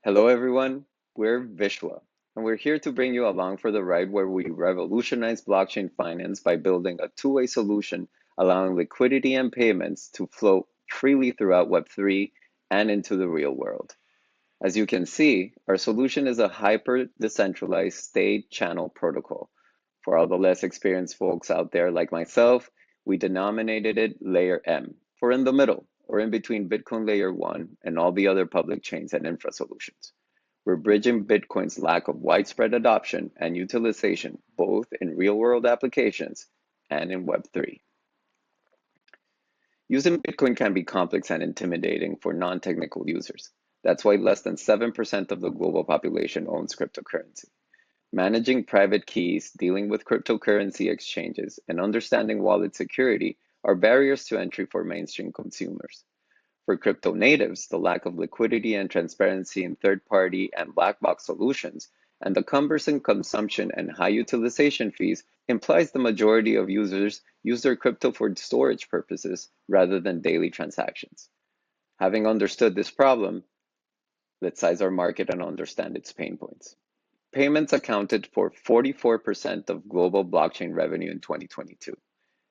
Hello, everyone. We're Vishwa, and we're here to bring you along for the ride where we revolutionize blockchain finance by building a two-way solution allowing liquidity and payments to flow freely throughout Web3 and into the real world. As you can see, our solution is a hyper-decentralized state channel protocol. For all the less experienced folks out there like myself, we denominated it Layer M, for in the middle, or in between Bitcoin Layer 1 and all the other public chains and infra solutions. We're bridging Bitcoin's lack of widespread adoption and utilization, both in real-world applications and in Web3. Using Bitcoin can be complex and intimidating for non-technical users. That's why less than 7% of the global population owns cryptocurrency. Managing private keys, dealing with cryptocurrency exchanges, and understanding wallet security are barriers to entry for mainstream consumers. For crypto natives, the lack of liquidity and transparency in third-party and black box solutions, and the cumbersome consumption and high utilization fees implies the majority of users use their crypto for storage purposes rather than daily transactions. Having understood this problem, let's size our market and understand its pain points. Payments accounted for 44% of global blockchain revenue in 2022,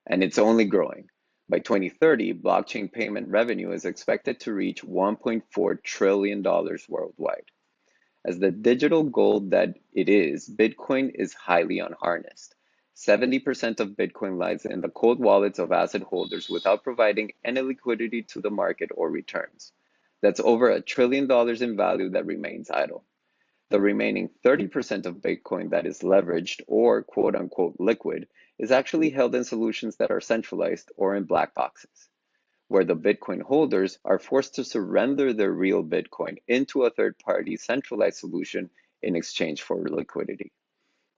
and it's only growing. By 2030, blockchain payment revenue is expected to reach $1.4 trillion worldwide. As the digital gold that it is, Bitcoin is highly unharnessed. 70% of Bitcoin lies in the cold wallets of asset holders without providing any liquidity to the market or returns. That's over $1 trillion in value that remains idle. The remaining 30% of Bitcoin that is leveraged or quote unquote liquid is actually held in solutions that are centralized or in black boxes, where the Bitcoin holders are forced to surrender their real Bitcoin into a third party centralized solution in exchange for liquidity.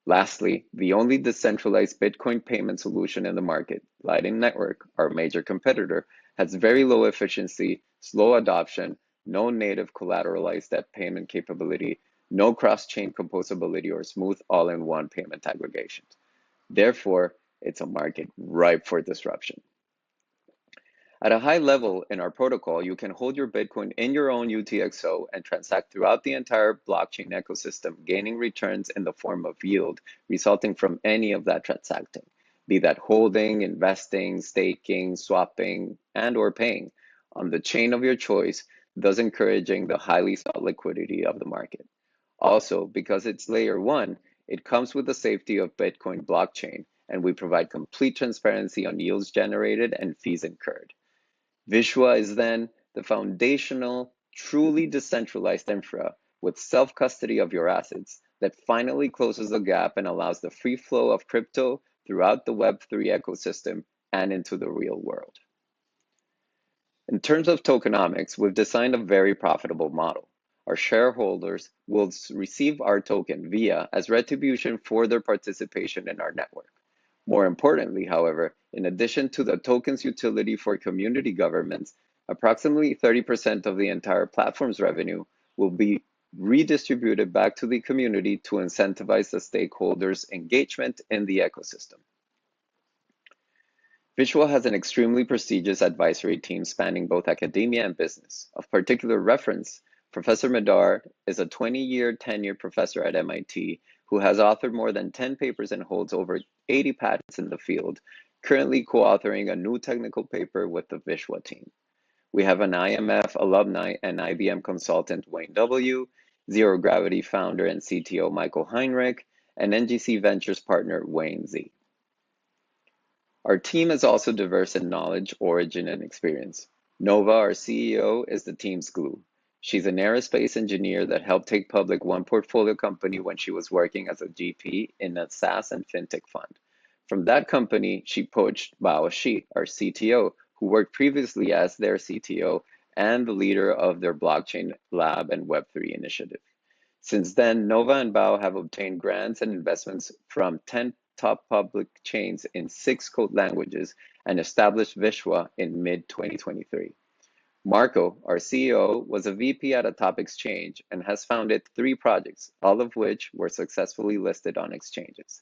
Lastly, the only decentralized Bitcoin payment solution in the market, Lightning Network, our major competitor, has very low efficiency, slow adoption, no native collateralized debt payment capability, no cross-chain composability, or smooth all-in-one payment aggregation. Therefore, it's a market ripe for disruption. At a high level in our protocol, you can hold your Bitcoin in your own UTXO and transact throughout the entire blockchain ecosystem, gaining returns in the form of yield resulting from any of that transacting, be that holding, investing, staking, swapping, and or paying on the chain of your choice, thus encouraging the highly sought liquidity of the market. Also, because it's layer one, it comes with the safety of Bitcoin blockchain, and we provide complete transparency on yields generated and fees incurred. Vishwa is then the foundational, truly decentralized infra with self-custody of your assets that finally closes the gap and allows the free flow of crypto throughout the Web3 ecosystem and into the real world. In terms of tokenomics, we've designed a very profitable model. Our shareholders will receive our token via as retribution for their participation in our network. More importantly, however, in addition to the token's utility for community governments, approximately 30% of the entire platform's revenue will be redistributed back to the community to incentivize the stakeholders' engagement in the ecosystem. Vishwa has an extremely prestigious advisory team spanning both academia and business. Of particular reference, Professor Madar is a 20-year tenure professor at MIT who has authored more than 10 papers and holds over 80 patents in the field, currently co-authoring a new technical paper with the Vishwa team. We have an IMF alumni and IBM consultant, Wayne W., Zero Gravity founder and CTO, Michael Heinrich, and NGC Ventures partner, Wayne Z. Our team is also diverse in knowledge, origin, and experience. Nova, our CEO, is the team's glue. She's an aerospace engineer that helped take public one portfolio company when she was working as a GP in a SaaS and fintech fund. From that company, she poached Bao Shi, our CTO, who worked previously as their CTO and the leader of their blockchain lab and Web3 initiative. Since then, Nova and Bao have obtained grants and investments from 10 top public chains in 6 code languages and established Vishwa in mid-2023. Marco, our CEO, was a VP at a top exchange and has founded 3 projects, all of which were successfully listed on exchanges.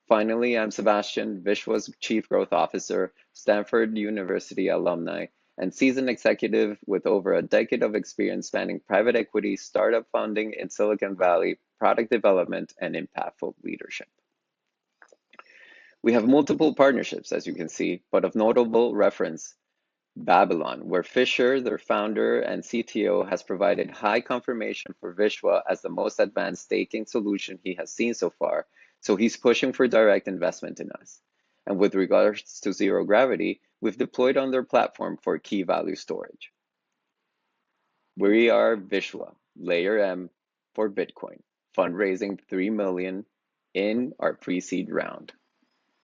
Finally, I'm Sebastian, Vishwa's Chief Growth Officer, Stanford University alumni, and seasoned executive with over a decade of experience spanning private equity, startup funding in Silicon Valley, product development, and impactful leadership. We have multiple partnerships, as you can see, but of notable reference, Babylon, where Fisher, their founder and CTO, has provided high confirmation for Vishwa as the most advanced staking solution he has seen so far, so he's pushing for direct investment in us. And with regards to Zero Gravity, we've deployed on their platform for key value storage. We are Vishwa, Layer M for Bitcoin, fundraising $3 million in our pre-seed round.